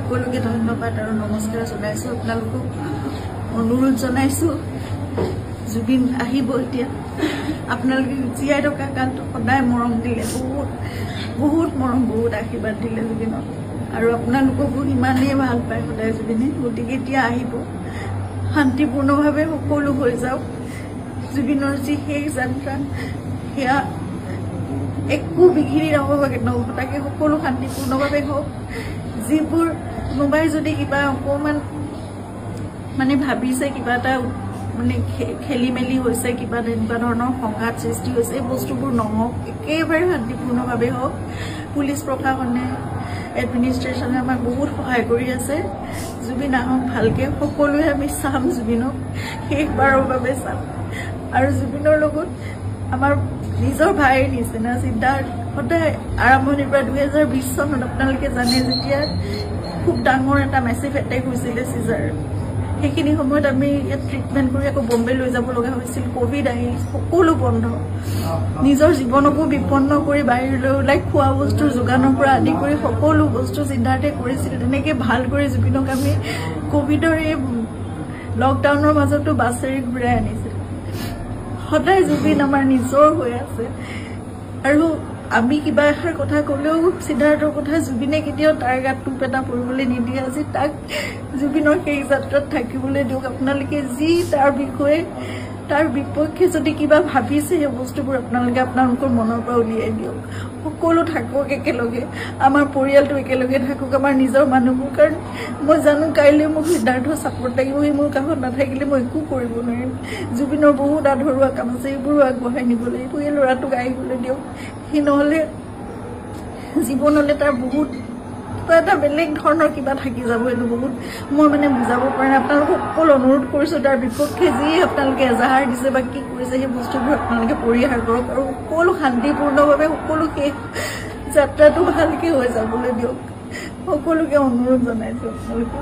সকলোকে ধন্যবাদ আৰু নমস্কাৰ জনাইছোঁ। আপোনালোকক অনুৰোধ জনাইছোঁ, জুবিন আহিব এতিয়া। আপোনালোকে জীয়াই থকা কালটো সদায় মৰম দিলে, বহুত বহুত মৰম, বহুত আশীৰ্বাদ দিলে জুবিনক, আৰু আপোনালোককো ইমানেই ভাল পায় সদায় জুবিনে। গতিকে এতিয়া আহিব, শান্তিপূৰ্ণভাৱে সকলো হৈ যাওক। জুবিনৰ যি শেষ যাত্ৰা, সেয়া একো বিঘিনি নহ'বগে, তাকে সকলো শান্তিপূৰ্ণভাৱে হওক। যিবোৰ কোনোবাই যদি কিবা অকণমান মানে ভাবিছে, কিবা এটা মানে খেলি মেলি হৈছে, কিবা তেনেকুৱা ধৰণৰ সংঘাত সৃষ্টি হৈছে, এই বস্তুবোৰ নহওক, একেবাৰে শান্তিপূৰ্ণভাৱে হওক। পুলিচ প্ৰশাসনে, এডমিনিষ্ট্ৰেশ্যনে আমাক বহুত সহায় কৰি আছে। জুবিন আহক ভালকৈ, সকলোৱে আমি চাম, জুবিনক শেষবাৰৰ বাবে চাম। আৰু জুবিনৰ লগত আমাৰ নিজৰ ভাইৰ নিচিনা চিন্তা সদায় আৰম্ভণিৰ পৰা 2020 চনত আপোনালোকে জানে, যেতিয়া খুব ডাঙৰ এটা মেচিভ এটেক হৈছিলে চিজাৰ, সেইখিনি সময়ত আমি ইয়াত ট্ৰিটমেণ্ট কৰি আকৌ বম্বে লৈ যাব লগা হৈছিল। কোভিড আহিল, সকলো বন্ধ, নিজৰ জীৱনকো বিপন্ন কৰি বাহিৰলৈ ওলাই খোৱা বস্তুৰ যোগানৰ পৰা আদি কৰি সকলো বস্তু চিন্তাতে কৰিছিল। তেনেকৈ ভাল কৰি জুবিনক আমি কোভিডৰ এই লকডাউনৰ মাজতো বাছেৰে ঘূৰাই আনিছিল। সদায় জুবিন আমাৰ নিজৰ হৈ আছে, আৰু আমি কিবা এষাৰ কথা ক'লেও সিদ্ধাৰ্থৰ কথা জুবিনে কেতিয়াও তাৰ গাত টোপ এটা পৰিবলৈ নিদিয়ে। আজি তাক জুবিনৰ সেই যাত্ৰাত থাকিবলৈ দিয়ক। আপোনালোকে যি তাৰ বিষয়ে, তাৰ বিপক্ষে যদি কিবা ভাবিছে, সেই বস্তুবোৰ আপোনালোকে আপোনালোকৰ মনৰ পৰা উলিয়াই দিয়ক। সকলো থাকক একেলগে, আমাৰ পৰিয়ালটো একেলগে থাকক, আমাৰ নিজৰ মানুহবোৰ। কাৰণ মই জানো কাইলৈ মোক সিদ্ধাৰ্থৰ ছাপোৰ্ট লাগিব, সি মোৰ কাষত নাথাকিলে মই একো কৰিব নোৱাৰিম। জুবিনৰ বহুত আধৰুৱা কাম আছে, এইবোৰো আগবঢ়াই নিব লাগিব। এই ল'ৰাটোক আহিবলৈ দিয়ক, সি নহ'লে জীৱনলৈ তাৰ বহুত এটা বেলেগ ধৰণৰ কিবা থাকি যাব। এইটো বহুত মই মানে বুজাব পৰা নাই। আপোনালোকক সকলো অনুৰোধ কৰিছোঁ, তাৰ বিপক্ষে যি আপোনালোকে এজাহাৰ দিছে বা কি কৰিছে, সেই বস্তুবোৰ আপোনালোকে পৰিহাৰ কৰক, আৰু সকলো শান্তিপূৰ্ণভাৱে সকলো শেষ যাত্ৰাটো ভালকৈ হৈ যাবলৈ দিয়ক। সকলোকে অনুৰোধ জনাইছোঁ আপোনালোকে।